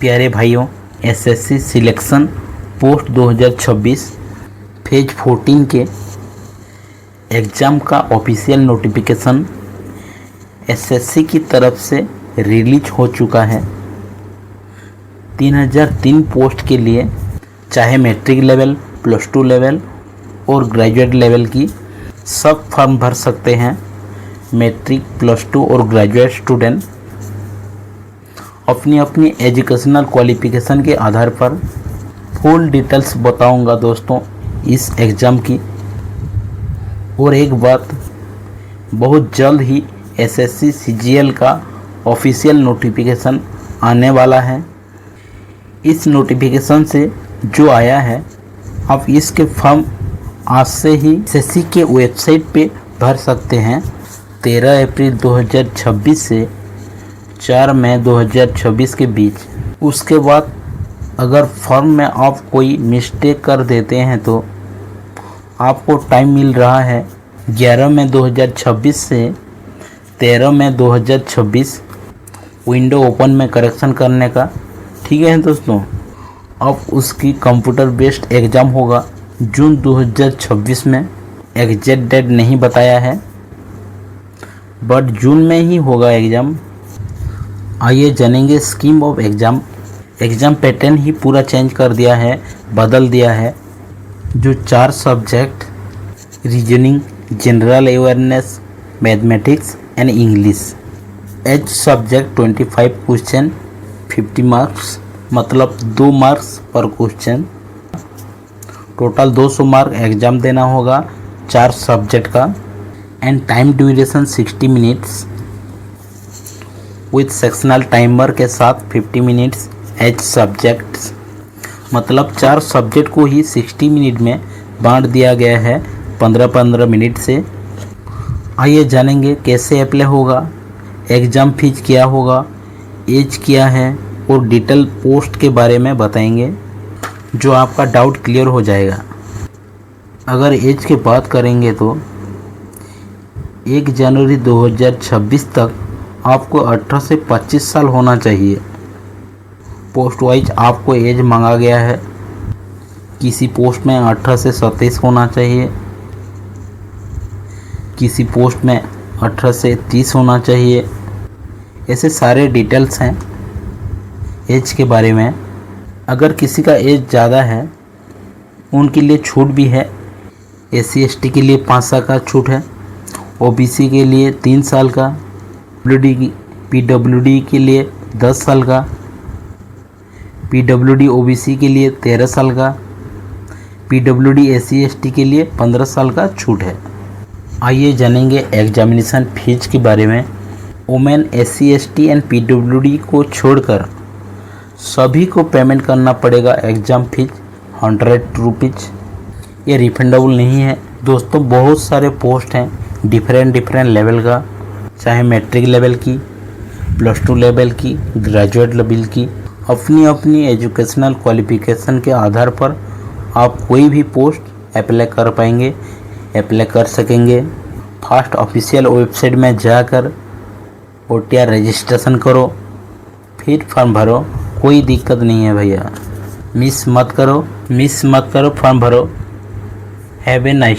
प्यारे भाइयों, SSC selection post 2026 phase 14 के एग्ज़ाम का ऑफिशियल नोटिफिकेशन एसएससी की तरफ से रिलीज हो चुका है। 3003 पोस्ट के लिए चाहे matric level, plus two level और ग्रेजुएट लेवल की सब फॉर्म भर सकते हैं। मैट्रिक, प्लस टू और ग्रेजुएट स्टूडेंट अपनी अपनी एजुकेशनल क्वालिफ़िकेशन के आधार पर फुल डिटेल्स बताऊंगा दोस्तों इस एग्ज़ाम की। और एक बात, बहुत जल्द ही एसएससी सीजीएल का ऑफिशियल नोटिफिकेशन आने वाला है। इस नोटिफिकेशन से जो आया है, आप इसके फॉर्म आज से ही एसएससी के वेबसाइट पे भर सकते हैं। 13 अप्रैल 2026 से 4 मई 2026 के बीच। उसके बाद अगर फॉर्म में आप कोई मिस्टेक कर देते हैं तो आपको टाइम मिल रहा है 11 मई 2026 से 13 मई 2026 विंडो ओपन में करेक्शन करने का। ठीक है दोस्तों, अब उसकी कंप्यूटर बेस्ड एग्ज़ाम होगा जून 2026 में। एग्जैक्ट डेट नहीं बताया है, बट जून में ही होगा एग्ज़ाम। आइए जानेंगे scheme of exam. Exam pattern ही पूरा चेंज कर दिया है, बदल दिया है। जो 4 subject reasoning, general awareness, mathematics and English, H subject 25 question 50 marks, मतलब 2 मार्क्स पर क्वेश्चन। टोटल 200 मार्क एग्ज़ाम देना होगा 4 सब्जेक्ट का। And time duration 60 minutes with sectional timer के साथ 50 मिनट्स एच सब्जेक्ट्स, मतलब 4 सब्जेक्ट को ही 60 मिनट में बांट दिया गया है 15-15 मिनट से। आइए जानेंगे कैसे अप्लाई होगा, एग्ज़ाम फीस क्या होगा, एज क्या है और डिटेल पोस्ट के बारे में बताएंगे, जो आपका डाउट क्लियर हो जाएगा। अगर एज की बात करेंगे तो 1 जनवरी 2026 तक आपको 18 से 25 साल होना चाहिए। पोस्ट वाइज आपको एज मांगा गया है। किसी पोस्ट में 18 से 27 होना चाहिए, किसी पोस्ट में 18 से 30 होना चाहिए। ऐसे सारे डिटेल्स हैं एज के बारे में। अगर किसी का एज ज़्यादा है उनके लिए छूट भी है। SC/ST के लिए 5 साल का छूट है, OBC के लिए 3 साल का, PWD के लिए 10 साल का, PWD OBC के लिए 13 साल का, PWD SC/ST के लिए 15 साल का छूट है। आइए जानेंगे एग्जामिनेशन फीस के बारे में। वुमेन, SC/ST एंड PWD को छोड़कर सभी को पेमेंट करना पड़ेगा एग्ज़ाम फीस 100 रुपीज़। ये रिफंडेबल नहीं है दोस्तों। बहुत सारे पोस्ट हैं डिफरेंट लेवल का, चाहे मैट्रिक लेवल की, प्लस टू लेवल की, ग्रेजुएट लेवल की। अपनी अपनी एजुकेशनल क्वालिफ़िकेशन के आधार पर आप कोई भी पोस्ट अप्लाई कर पाएंगे, अप्लाई कर सकेंगे। फास्ट ऑफिशियल वेबसाइट में जाकर OTR रजिस्ट्रेशन करो, फिर फॉर्म भरो। कोई दिक्कत नहीं है भैया, मिस मत करो, फॉर्म भरो। Have a nice